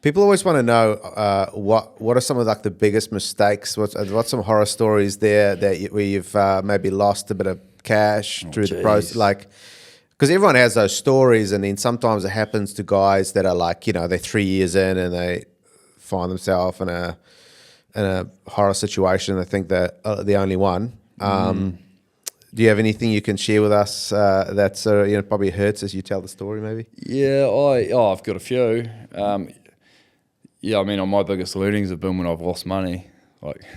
People always want to know what are some of like the biggest mistakes? What's some horror stories there where you've maybe lost a bit of cash through the process? Like, because everyone has those stories, and then sometimes it happens to guys that are like, they're 3 years in and they find themselves in a horror situation. They think they're the only one. Do you have anything you can share with us that probably hurts as you tell the story, maybe? Yeah, I've got a few. Yeah, I mean, my biggest learnings have been when I've lost money.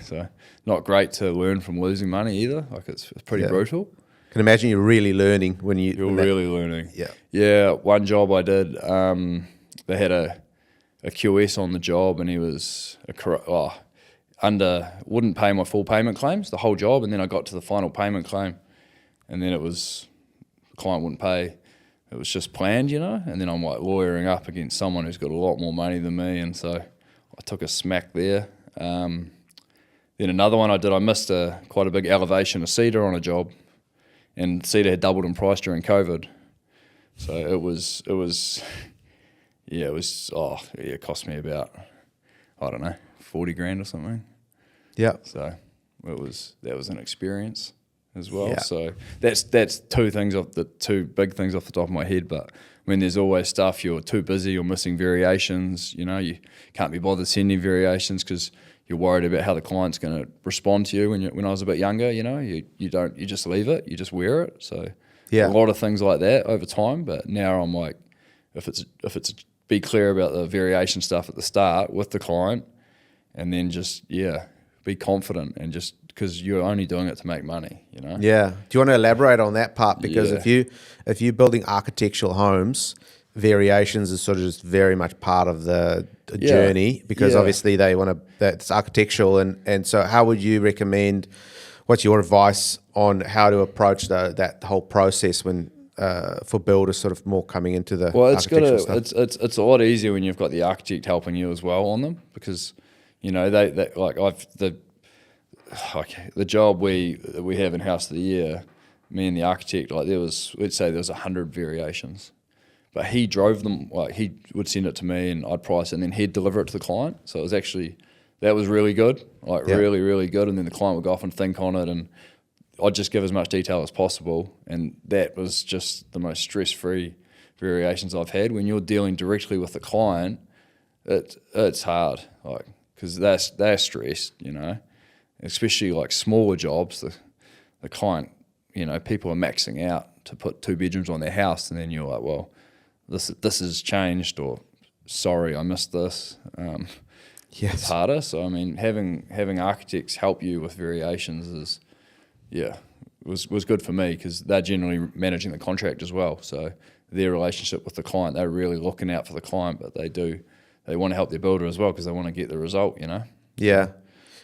So not great to learn from losing money either. Like it's pretty brutal. Can imagine you're really learning when you're really learning. Yeah. Yeah. One job I did, they had a QS on the job, and he was wouldn't pay my full payment claims the whole job, and then I got to the final payment claim, and then the client wouldn't pay. It was just planned, and then I'm like lawyering up against someone who's got a lot more money than me, and so I took a smack there. Then another one I did, I missed quite a big elevation of cedar on a job, and cedar had doubled in price during COVID. So it cost me about, I don't know, 40 grand or something. Yeah. So that was an experience as well. Yeah. So that's two big things off the top of my head. But I mean, there's always stuff, you're too busy, you're missing variations, you can't be bothered sending variations because you're worried about how the client's going to respond to you. When I was a bit younger, you just leave it, you just wear it. So a lot of things like that over time. But now I'm like, if it's be clear about the variation stuff at the start with the client, and then just be confident, and just because you're only doing it to make money, Yeah. Do you want to elaborate on that part? Because if you're building architectural homes, variations is sort of just very much part of the journey, because obviously that's architectural, and so how would you recommend? What's your advice on how to approach that whole process when for builders sort of more coming into the architectural stuff? It's a lot easier when you've got the architect helping you as well on them, because the job we have in House of the Year, me and the architect, let's say there was 100 variations, but he drove them. Like, he would send it to me and I'd price it, and then he'd deliver it to the client. So it was that was really good, really, really good. And then the client would go off and think on it, and I'd just give as much detail as possible. And that was just the most stress-free variations I've had. When you're dealing directly with the client, it's hard, because they're stressed, especially like smaller jobs. The client, people are maxing out to put 2 bedrooms on their house, and then you're like, well, this has changed, or sorry, I missed this. It's harder. So I mean, having architects help you with variations was good for me, because they're generally managing the contract as well. So their relationship with the client, they're really looking out for the client, but they want to help their builder as well, because they want to get the result, Yeah.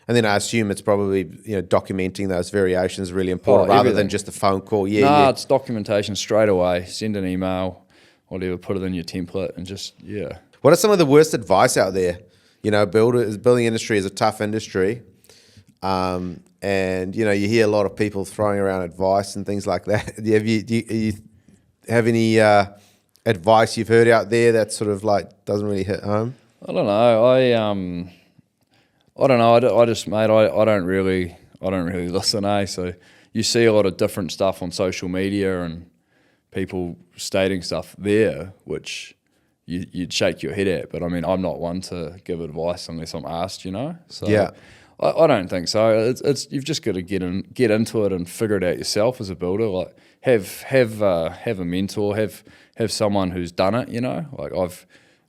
And then I assume it's probably, documenting those variations is really important, rather than just a phone call. It's documentation straight away. Send an email, whatever, put it in your template, and just, What are some of the worst advice out there? Building industry is a tough industry. And, you hear a lot of people throwing around advice and things like that. Do you have any advice you've heard out there that sort of doesn't really hit home? I don't know. I don't know. I don't really listen. So you see a lot of different stuff on social media and people stating stuff there, which you'd shake your head at. But I mean, I'm not one to give advice unless I'm asked. So I don't think so. It's you've just got to get into it and figure it out yourself as a builder. Like have a mentor, have someone who's done it.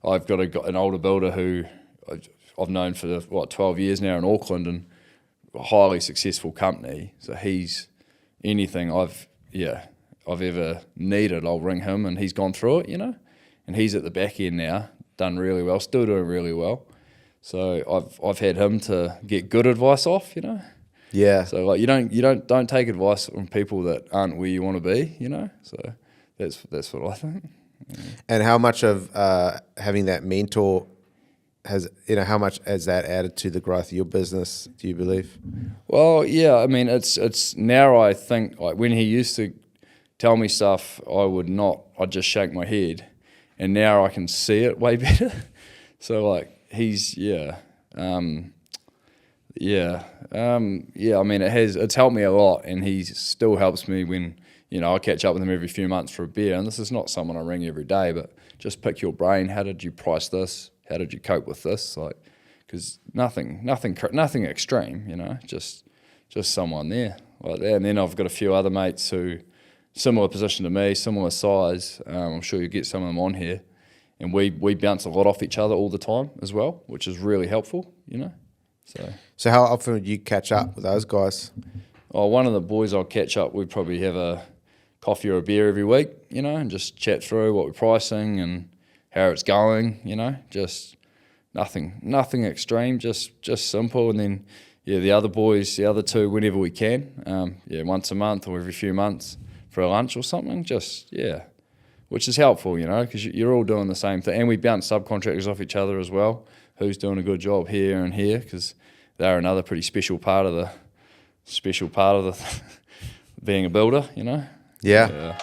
I've got an older builder who I've known for 12 years now in Auckland, and a highly successful company. So he's anything I've ever needed, I'll ring him, and he's gone through it, and he's at the back end now, done really well, still doing really well. So I've had him to get good advice off, Yeah. So you don't take advice from people that aren't where you want to be, So that's what I think. Yeah. And how much of having that mentor how much has that added to the growth of your business, do you believe? Well, yeah, I mean, it's now I think, when he used to tell me stuff, I'd just shake my head, and now I can see it way better. So like he's I mean, it's helped me a lot, and he still helps me when, you know, I catch up with him every few months for a beer. And this is not someone I ring every day, but just pick your brain. How did you price this? How did you cope with this? Like, because nothing extreme, you know, just someone there like that. And then I've got a few other mates who similar position to me, similar size. I'm sure you'll get some of them on here, and we bounce a lot off each other all the time as well, which is really helpful, you know. So how often would you catch up with those guys? Oh, one of the boys I'll catch up, we'd probably have a coffee or a beer every week, you know, and just chat through what we're pricing and how it's going, you know, just nothing extreme, just simple. And then, the other boys, the other two, whenever we can, once a month or every few months for a lunch or something, which is helpful, you know, because you're all doing the same thing. And we bounce subcontractors off each other as well, who's doing a good job here and here, because they're another pretty special part of the being a builder, you know. Yeah.